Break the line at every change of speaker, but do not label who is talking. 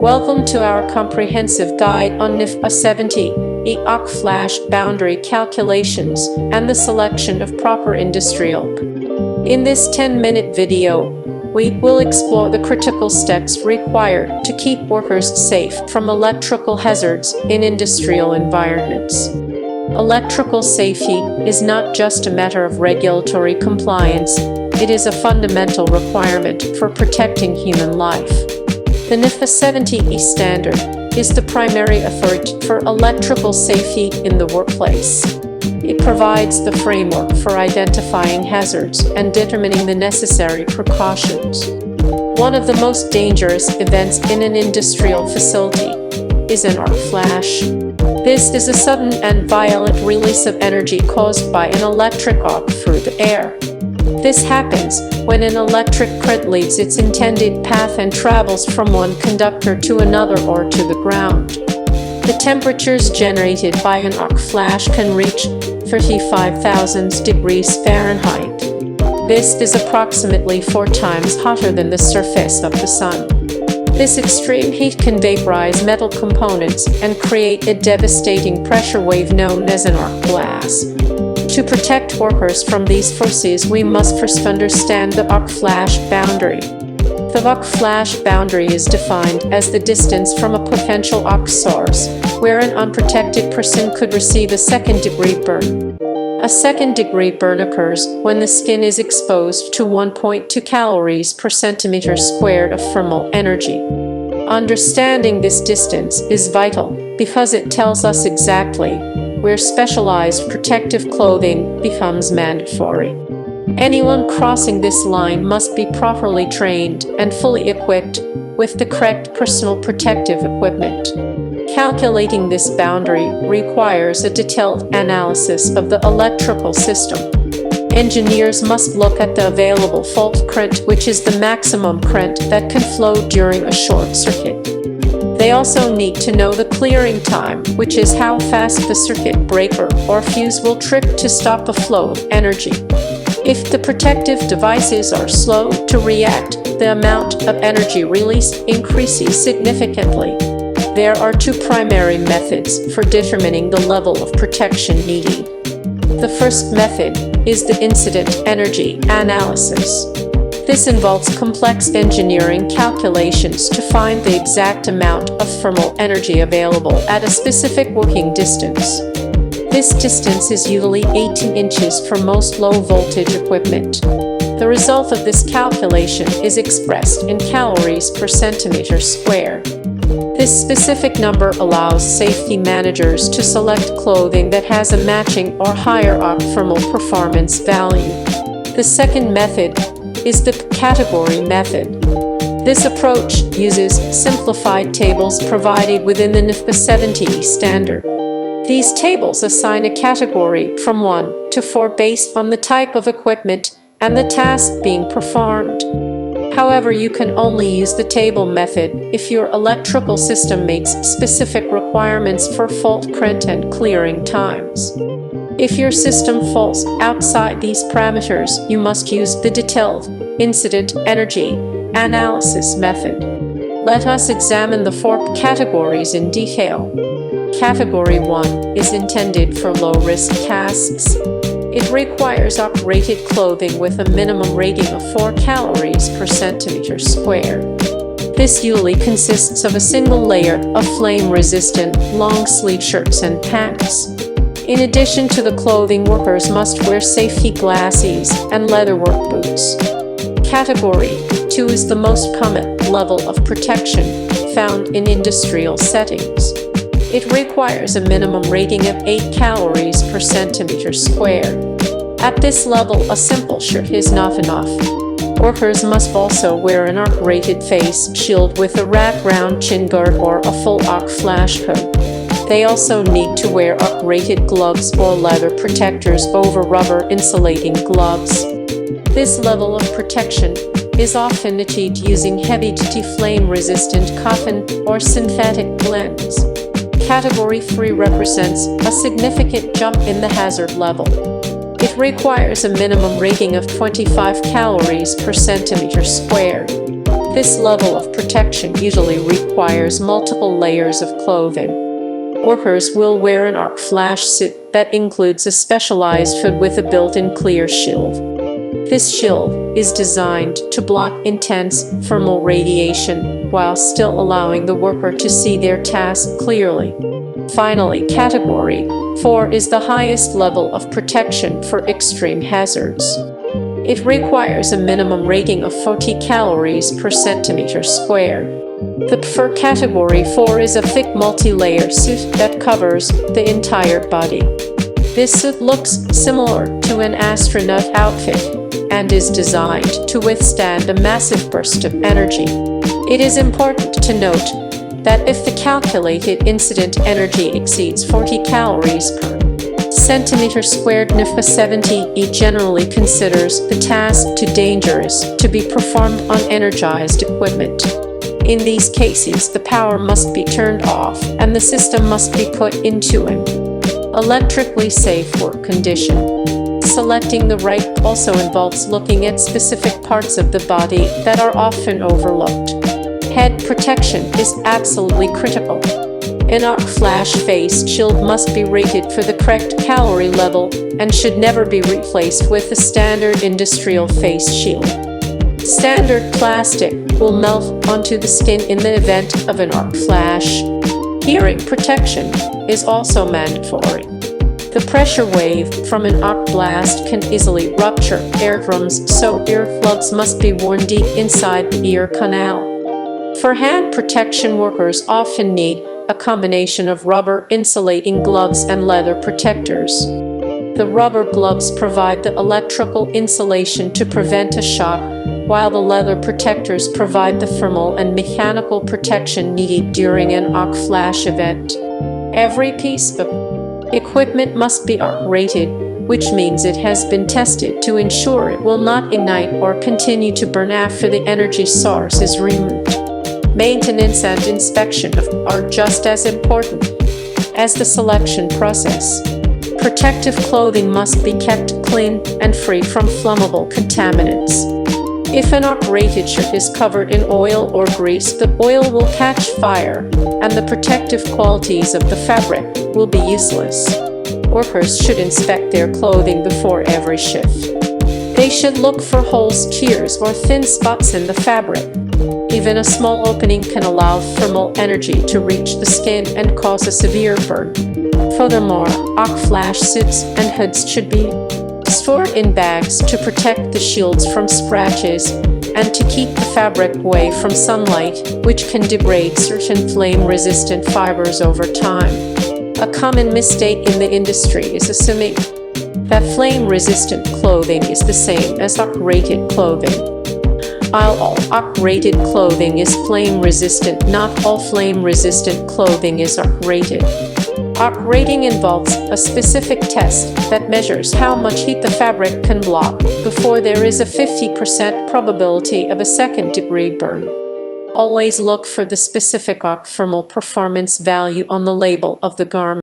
Welcome to our comprehensive guide on NFPA 70E arc flash boundary calculations and the selection of proper industrial. In this 10-minute video, we will explore the critical steps required to keep workers safe from electrical hazards in industrial environments. Electrical safety is not just a matter of regulatory compliance, it is a fundamental requirement for protecting human life. The NFPA 70E standard is the primary authority for electrical safety in the workplace. It provides the framework for identifying hazards and determining the necessary precautions. One of the most dangerous events in an industrial facility is an arc flash. This is a sudden and violent release of energy caused by an electric arc through the air. This happens when an electric current leaves its intended path and travels from one conductor to another or to the ground. The temperatures generated by an arc flash can reach 35,000 degrees Fahrenheit. This is approximately 4 times hotter than the surface of the sun. This extreme heat can vaporize metal components and create a devastating pressure wave known as an arc blast. To protect workers from these forces, we must first understand the arc flash boundary. The arc flash boundary is defined as the distance from a potential arc source, where an unprotected person could receive a second-degree burn. A second-degree burn occurs when the skin is exposed to 1.2 calories per centimeter squared of thermal energy. Understanding this distance is vital because it tells us exactly where specialized protective clothing becomes mandatory. Anyone crossing this line must be properly trained and fully equipped with the correct personal protective equipment. Calculating this boundary requires a detailed analysis of the electrical system. Engineers must look at the available fault current, which is the maximum current that can flow during a short circuit. They also need to know the clearing time, which is how fast the circuit breaker or fuse will trip to stop a flow of energy. If the protective devices are slow to react, the amount of energy released increases significantly. There are 2 primary methods for determining the level of protection needed. The first method is the incident energy analysis. This involves complex engineering calculations to find the exact amount of thermal energy available at a specific working distance. This distance is usually 18 inches for most low-voltage equipment. The result of this calculation is expressed in calories per centimeter square. This specific number allows safety managers to select clothing that has a matching or higher arc thermal performance value. The second method is the category method. This approach uses simplified tables provided within the NFPA 70E standard. These tables assign a category from 1 to 4 based on the type of equipment and the task being performed. However, you can only use the table method if your electrical system makes specific requirements for fault current and clearing times. If your system falls outside these parameters, you must use the detailed incident energy analysis method. Let us examine the 4 categories in detail. Category 1 is intended for low-risk tasks. It requires arc-rated clothing with a minimum rating of 4 calories per centimeter square. This usually consists of a single layer of flame-resistant, long-sleeve shirts and pants. In addition to the clothing, workers must wear safety glasses and leather work boots. Category 2 is the most common level of protection found in industrial settings. It requires a minimum rating of 8 calories per centimeter square. At this level, a simple shirt is not enough. Workers must also wear an arc-rated face shield with a wrap-round chin guard or a full arc flash hood. They also need to wear arc-rated gloves or leather protectors over rubber insulating gloves. This level of protection is often achieved using heavy-duty flame-resistant cotton or synthetic blends. Category 3 represents a significant jump in the hazard level. It requires a minimum rating of 25 calories per centimeter square. This level of protection usually requires multiple layers of clothing. Workers will wear an arc flash suit that includes a specialized hood with a built-in clear shield. This shield is designed to block intense thermal radiation while still allowing the worker to see their task clearly. Finally, Category 4 is the highest level of protection for extreme hazards. It requires a minimum rating of 40 calories per centimeter squared. The preferred Category 4 is a thick multi-layer suit that covers the entire body. This suit looks similar to an astronaut outfit and is designed to withstand a massive burst of energy. It is important to note that if the calculated incident energy exceeds 40 calories per centimeter squared, NFPA 70E generally considers the task too dangerous to be performed on energized equipment. In these cases, the power must be turned off and the system must be put into an electrically safe work condition. Selecting the right also involves looking at specific parts of the body that are often overlooked. Head protection is absolutely critical. An arc flash face shield must be rated for the correct calorie level and should never be replaced with a standard industrial face shield. Standard plastic will melt onto the skin in the event of an arc flash. Hearing protection is also mandatory. The pressure wave from an arc blast can easily rupture eardrums, so earplugs must be worn deep inside the ear canal. For hand protection, workers often need a combination of rubber insulating gloves and leather protectors. The rubber gloves provide the electrical insulation to prevent a shock, while the leather protectors provide the thermal and mechanical protection needed during an arc flash event. Every piece of equipment must be arc rated, which means it has been tested to ensure it will not ignite or continue to burn after the energy source is removed. Maintenance and inspection are just as important as the selection process. Protective clothing must be kept clean and free from flammable contaminants. If an arc-rated shirt is covered in oil or grease, the oil will catch fire, and the protective qualities of the fabric will be useless. Workers should inspect their clothing before every shift. They should look for holes, tears, or thin spots in the fabric. Even a small opening can allow thermal energy to reach the skin and cause a severe burn. Furthermore, arc flash suits and hoods should be stored in bags to protect the shields from scratches and to keep the fabric away from sunlight, which can degrade certain flame-resistant fibers over time. A common mistake in the industry is assuming that flame-resistant clothing is the same as arc-rated clothing. While all arc-rated clothing is flame-resistant, not all flame-resistant clothing is arc-rated. Arc rating involves a specific test that measures how much heat the fabric can block before there is a 50% probability of a second-degree burn. Always look for the specific arc thermal performance value on the label of the garment.